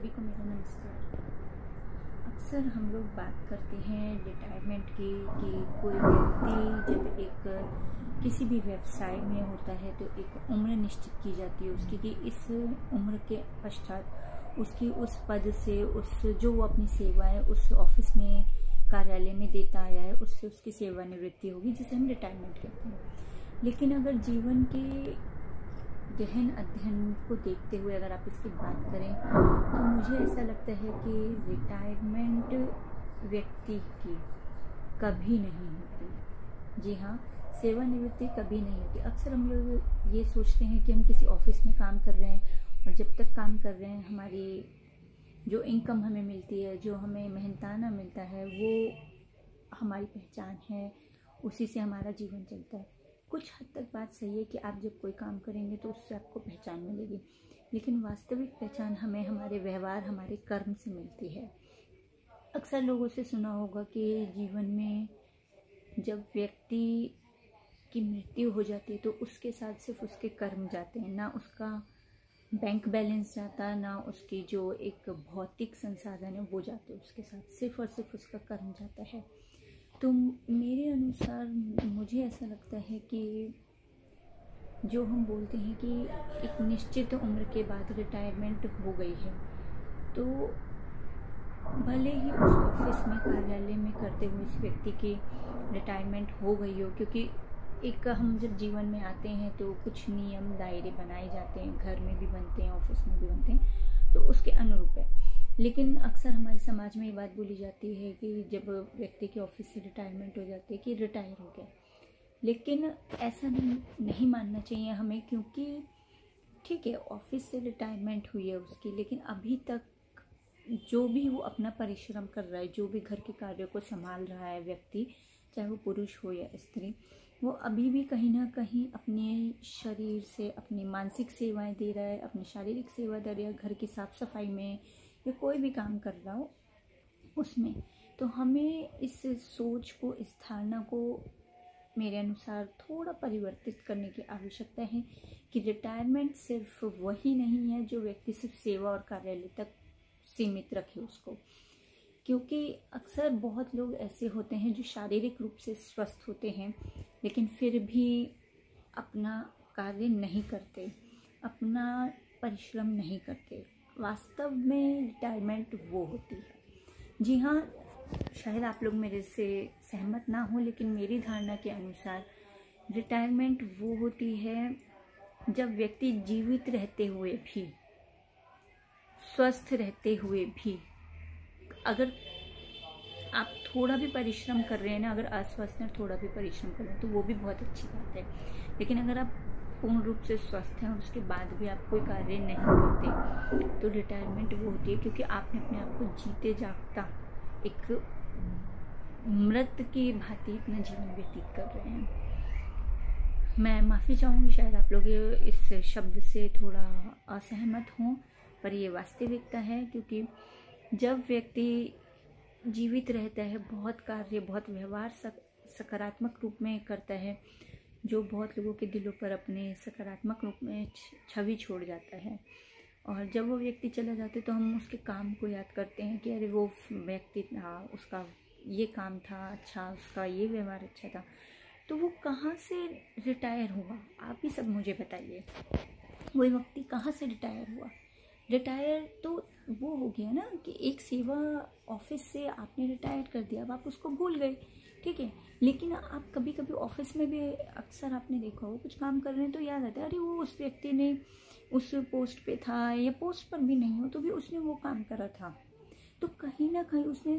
सभी को मेरा नमस्कार। अक्सर हम लोग बात करते हैं रिटायरमेंट की कि कोई व्यक्ति जब एक किसी भी व्यवसाय में होता है तो एक उम्र निश्चित की जाती है उसकी कि इस उम्र के पश्चात उसकी उस पद से उस जो वो अपनी सेवाएं उस ऑफिस में कार्यालय में देता आया है उससे उसकी सेवानिवृत्ति होगी, जिसे हम रिटायरमेंट कहते हैं। लेकिन अगर जीवन के गहन अध्ययन को देखते हुए अगर आप इसकी बात करें तो मुझे ऐसा लगता है कि रिटायरमेंट व्यक्ति की कभी नहीं होती। जी हाँ, सेवानिवृत्ति कभी नहीं होती। अक्सर हम लोग ये सोचते हैं कि हम किसी ऑफिस में काम कर रहे हैं और जब तक काम कर रहे हैं हमारी जो इनकम हमें मिलती है, जो हमें मेहनताना मिलता है, वो हमारी पहचान है, उसी से हमारा जीवन चलता है। कुछ हद तक बात सही है कि आप जब कोई काम करेंगे तो उससे आपको पहचान मिलेगी, लेकिन वास्तविक पहचान हमें हमारे व्यवहार, हमारे कर्म से मिलती है। अक्सर लोगों से सुना होगा कि जीवन में जब व्यक्ति की मृत्यु हो जाती है तो उसके साथ सिर्फ उसके कर्म जाते हैं, ना उसका बैंक बैलेंस जाता, ना उसकी जो एक भौतिक संसाधन है वो जाते हैं उसके साथ, सिर्फ और सिर्फ उसका कर्म जाता है। तो मेरे अनुसार मुझे ऐसा लगता है कि जो हम बोलते हैं कि एक निश्चित उम्र के बाद रिटायरमेंट हो गई है, तो भले ही उस ऑफिस में कार्यालय में करते हुए इस व्यक्ति की रिटायरमेंट हो गई हो, क्योंकि एक हम जब जीवन में आते हैं तो कुछ नियम दायरे बनाए जाते हैं, घर में भी बनते हैं, ऑफिस में भी बनते हैं, तो उसके अनुरूप है। लेकिन अक्सर हमारे समाज में ये बात बोली जाती है कि जब व्यक्ति की ऑफिस से रिटायरमेंट हो जाती है कि रिटायर हो गया, लेकिन ऐसा नहीं मानना चाहिए हमें, क्योंकि ठीक है ऑफिस से रिटायरमेंट हुई है उसकी, लेकिन अभी तक जो भी वो अपना परिश्रम कर रहा है, जो भी घर के कार्यों को संभाल रहा है व्यक्ति, चाहे वो पुरुष हो या स्त्री, वो अभी भी कहीं ना कहीं अपने शरीर से अपनी मानसिक सेवाएं दे रहा है, अपनी शारीरिक सेवा दे रहा है, घर की साफ सफाई में या कोई भी काम कर रहा हो उसमें। तो हमें इस सोच को, इस धारणा को मेरे अनुसार थोड़ा परिवर्तित करने की आवश्यकता है कि रिटायरमेंट सिर्फ वही नहीं है जो व्यक्ति सिर्फ सेवा और कार्यालय तक सीमित रखे उसको, क्योंकि अक्सर बहुत लोग ऐसे होते हैं जो शारीरिक रूप से स्वस्थ होते हैं लेकिन फिर भी अपना कार्य नहीं करते, अपना परिश्रम नहीं करते। वास्तव में रिटायरमेंट वो होती है। जी हाँ, शायद आप लोग मेरे से सहमत ना हो, लेकिन मेरी धारणा के अनुसार रिटायरमेंट वो होती है जब व्यक्ति जीवित रहते हुए भी, स्वस्थ रहते हुए भी, अगर आप थोड़ा भी परिश्रम कर रहे हैं ना, अगर अस्वस्थ हैं थोड़ा भी परिश्रम कर रहे हैं तो वो भी बहुत अच्छी बात है, लेकिन अगर आप पूर्ण रूप से स्वस्थ हैं और उसके बाद भी आप कोई कार्य नहीं करते तो रिटायरमेंट वो होती है, क्योंकि आपने अपने आप को जीते जागता एक मृत की भांति अपना जीवन व्यतीत कर रहे हैं। मैं माफ़ी चाहूँगी, शायद आप लोग इस शब्द से थोड़ा असहमत हों, पर ये वास्तविकता है, क्योंकि जब व्यक्ति जीवित रहता है, बहुत कार्य, बहुत व्यवहार सकारात्मक रूप में करता है, जो बहुत लोगों के दिलों पर अपने सकारात्मक रूप में छवि छोड़ जाता है, और जब वो व्यक्ति चला जाता है तो हम उसके काम को याद करते हैं कि अरे वो व्यक्ति था, उसका ये काम था अच्छा, उसका ये व्यवहार अच्छा था। तो वो कहाँ से रिटायर हुआ, आप ही सब मुझे बताइए, वो व्यक्ति कहाँ से रिटायर हुआ? रिटायर तो वो हो गया ना कि एक सेवा ऑफिस से आपने रिटायर कर दिया, अब आप उसको भूल गए, ठीक है। लेकिन आप कभी कभी ऑफिस में भी अक्सर आपने देखा हो, कुछ काम कर रहे हैं तो याद आता है अरे वो उस व्यक्ति ने उस पोस्ट पे था, या पोस्ट पर भी नहीं हो तो भी उसने वो काम करा था, तो कहीं ना कहीं उसने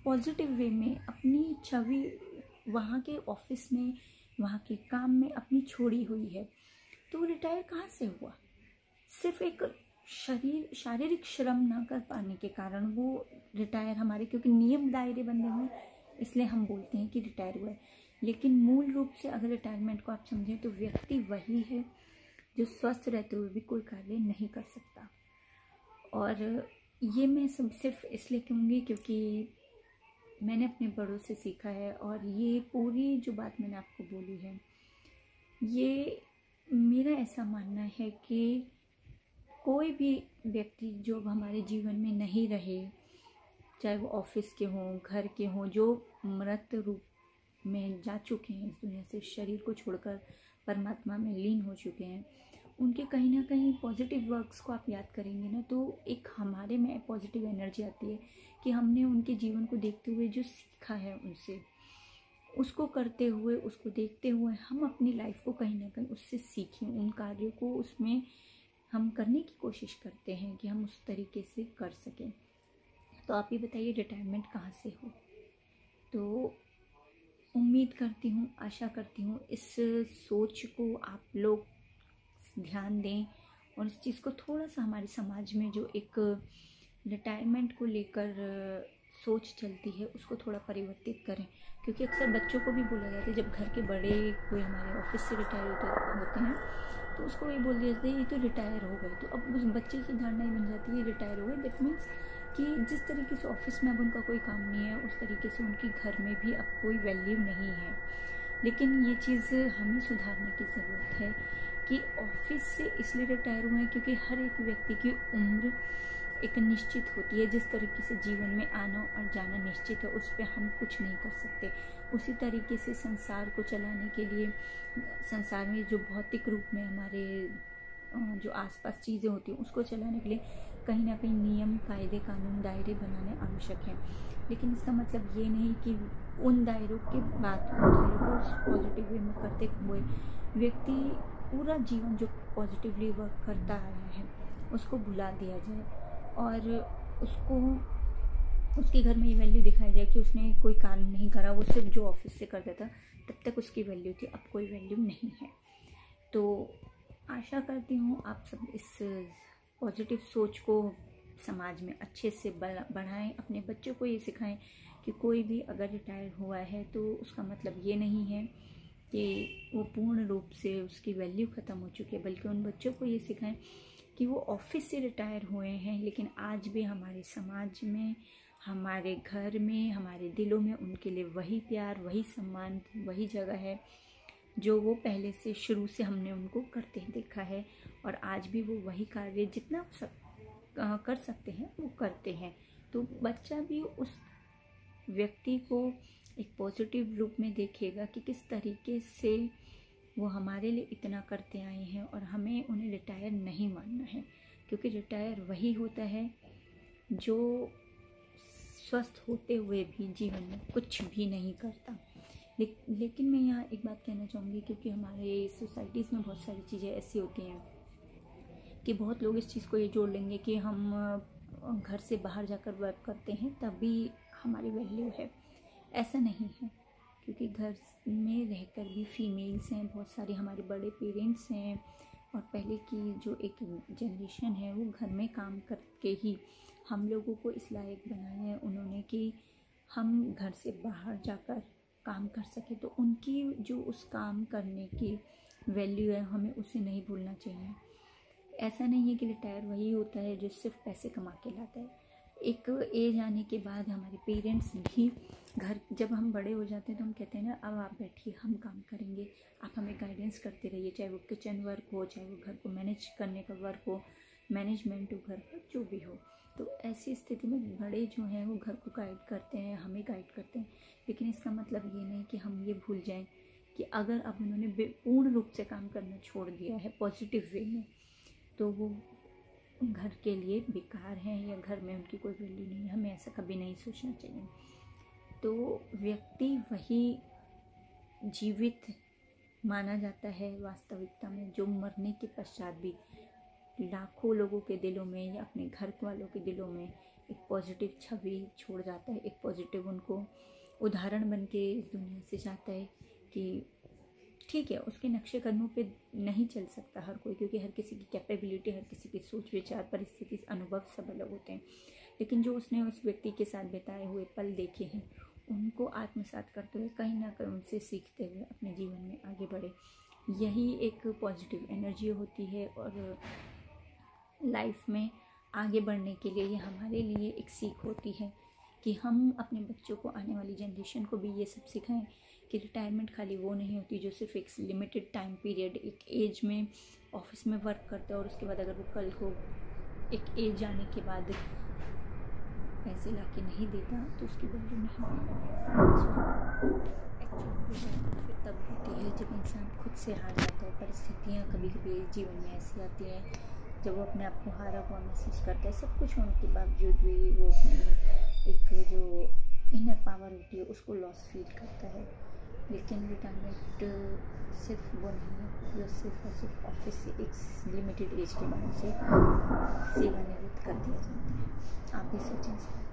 पॉजिटिव वे में अपनी छवि वहाँ के ऑफिस में, वहाँ के काम में अपनी छोड़ी हुई है। तो रिटायर कहाँ से हुआ? सिर्फ एक शारीरिक श्रम ना कर पाने के कारण वो रिटायर, हमारे क्योंकि नियम दायरे बंधे हुए इसलिए हम बोलते हैं कि रिटायर हुआ है, लेकिन मूल रूप से अगर रिटायरमेंट को आप समझें तो व्यक्ति वही है जो स्वस्थ रहते हुए भी कोई कार्य नहीं कर सकता। और ये मैं सब सिर्फ इसलिए कहूँगी क्योंकि मैंने अपने बड़ों से सीखा है, और ये पूरी जो बात मैंने आपको बोली है, ये मेरा ऐसा मानना है कि कोई भी व्यक्ति जो हमारे जीवन में नहीं रहे, चाहे वो ऑफिस के हों, घर के हों, जो मृत रूप में जा चुके हैं इस दुनिया से, शरीर को छोड़कर परमात्मा में लीन हो चुके हैं, उनके कहीं ना कहीं पॉजिटिव वर्क्स को आप याद करेंगे ना, तो एक हमारे में पॉजिटिव एनर्जी आती है कि हमने उनके जीवन को देखते हुए जो सीखा है उनसे, उसको करते हुए, उसको देखते हुए हम अपनी लाइफ को कहीं ना कहीं उससे सीखें, उन कार्यों को उसमें हम करने की कोशिश करते हैं कि हम उस तरीके से कर सकें। तो आप ही बताइए रिटायरमेंट कहाँ से हो। तो उम्मीद करती हूँ, आशा करती हूँ इस सोच को आप लोग ध्यान दें और इस चीज़ को थोड़ा सा हमारे समाज में जो एक रिटायरमेंट को लेकर सोच चलती है उसको थोड़ा परिवर्तित करें। क्योंकि अक्सर बच्चों को भी बोला जाता है, जब घर के बड़े कोई हमारे ऑफिस से रिटायर होते हैं तो उसको ये बोल दिया जाता है ये तो रिटायर हो गए। तो अब उस बच्चे की धारणा ही बन जाती है रिटायर हो गए, दैट मीन्स कि जिस तरीके से ऑफिस में अब उनका कोई काम नहीं है, उस तरीके से उनकी घर में भी अब कोई वैल्यू नहीं है। लेकिन ये चीज़ हमें सुधारने की ज़रूरत है कि ऑफिस से इसलिए रिटायर हुए हैं क्योंकि हर एक व्यक्ति की उम्र एक निश्चित होती है। जिस तरीके से जीवन में आना और जाना निश्चित है, उस पर हम कुछ नहीं कर सकते। उसी तरीके से संसार को चलाने के लिए, संसार में जो भौतिक रूप में हमारे जो आसपास चीज़ें होती हैं उसको चलाने के लिए कहीं ना कहीं नियम, कायदे, कानून, दायरे बनाने आवश्यक हैं। लेकिन इसका मतलब ये नहीं कि उन दायरों के बाद उन दायरों को पॉजिटिव वे में करते हुए व्यक्ति पूरा जीवन जो पॉजिटिवली वर्क करता आया है उसको भुला दिया जाए और उसको उसके घर में ये वैल्यू दिखाई जाए कि उसने कोई काम नहीं करा, वो सिर्फ जो ऑफिस से करता था तब तक उसकी वैल्यू थी, अब कोई वैल्यू नहीं है। तो आशा करती हूँ आप सब इस पॉजिटिव सोच को समाज में अच्छे से बढ़ाएं, अपने बच्चों को ये सिखाएं कि कोई भी अगर रिटायर हुआ है तो उसका मतलब ये नहीं है कि वो पूर्ण रूप से उसकी वैल्यू ख़त्म हो चुकी है, बल्कि उन बच्चों को ये सिखाएं कि वो ऑफिस से रिटायर हुए हैं लेकिन आज भी हमारे समाज में, हमारे घर में, हमारे दिलों में उनके लिए वही प्यार, वही सम्मान, वही जगह है जो वो पहले से शुरू से हमने उनको करते देखा है और आज भी वो वही कार्य जितना कर सकते हैं वो करते हैं। तो बच्चा भी उस व्यक्ति को एक पॉजिटिव रूप में देखेगा कि किस तरीके से वो हमारे लिए इतना करते आए हैं और हमें उन्हें रिटायर नहीं मानना है, क्योंकि रिटायर वही होता है जो स्वस्थ होते हुए भी जीवन में कुछ भी नहीं करता। लेकिन मैं यहाँ एक बात कहना चाहूँगी, क्योंकि हमारे सोसाइटीज़ में बहुत सारी चीज़ें ऐसी होती हैं कि बहुत लोग इस चीज़ को ये जोड़ लेंगे कि हम घर से बाहर जाकर वर्क करते हैं तभी हमारी वैल्यू है। ऐसा नहीं है, क्योंकि घर में रहकर भी फीमेल्स हैं, बहुत सारे हमारे बड़े पेरेंट्स हैं और पहले की जो एक जनरेशन है वो घर में काम करके ही हम लोगों को इस लायक बनाया है उन्होंने कि हम घर से बाहर जाकर काम कर सके। तो उनकी जो उस काम करने की वैल्यू है हमें उसे नहीं भूलना चाहिए। ऐसा नहीं है कि रिटायर वही होता है जो सिर्फ पैसे कमा के लाता है। एक एज आने के बाद हमारे पेरेंट्स भी घर, जब हम बड़े हो जाते हैं तो हम कहते हैं ना अब आप बैठिए, हम काम करेंगे, आप हमें गाइडेंस करते रहिए, चाहे वो किचन वर्क हो, चाहे वो घर को मैनेज करने का वर्क हो, मैनेजमेंट हो, घर का जो भी हो। तो ऐसी स्थिति में बड़े जो हैं वो घर को गाइड करते हैं, हमें गाइड करते हैं। लेकिन इसका मतलब ये नहीं कि हम ये भूल जाएं कि अगर अब उन्होंने पूर्ण रूप से काम करना छोड़ दिया है पॉजिटिव वे में, तो वो घर के लिए बेकार हैं या घर में उनकी कोई वैल्यू नहीं है। हमें ऐसा कभी नहीं सोचना चाहिए। तो व्यक्ति वही जीवित माना जाता है वास्तविकता में जो मरने के पश्चात भी लाखों लोगों के दिलों में या अपने घर वालों के दिलों में एक पॉजिटिव छवि छोड़ जाता है, एक पॉजिटिव उनको उदाहरण बन के इस दुनिया से जाता है कि ठीक है, उसके नक्शे कदमों पे नहीं चल सकता हर कोई, क्योंकि हर किसी की कैपेबिलिटी, हर किसी की सोच विचार, परिस्थिति, अनुभव सब अलग होते हैं। लेकिन जो उसने उस व्यक्ति के साथ बिताए हुए पल देखे हैं उनको आत्मसात करते हुए कहीं ना कहीं उनसे सीखते हुए अपने जीवन में आगे बढ़े, यही एक पॉजिटिव एनर्जी होती है। और लाइफ में आगे बढ़ने के लिए ये हमारे लिए एक सीख होती है कि हम अपने बच्चों को, आने वाली जनरेशन को भी ये सब सिखाएं कि रिटायरमेंट खाली वो नहीं होती जो सिर्फ एक लिमिटेड टाइम पीरियड एक एज में ऑफिस में वर्क करता है और उसके बाद अगर वो कल को एक एज जाने के बाद पैसे ला के नहीं देता तो उसकी वैल्यू नहीं एक्चुअली फिर तब होती है जब इंसान खुद से हार जाता है। परिस्थितियाँ कभी कभी जीवन में ऐसी आती हैं जब वो अपने आप को हारा हुआ महसूस करता है, सब कुछ होने के बावजूद भी वो अपनी एक जो इनर पावर होती है उसको लॉस फील करता है। लेकिन रिटायरमेंट सिर्फ वो नहीं है जो सिर्फ और सिर्फ ऑफिस से एक लिमिटेड एज के बाद से सेवानिवृत्त कर दिया जाता है। आप भी सोचें।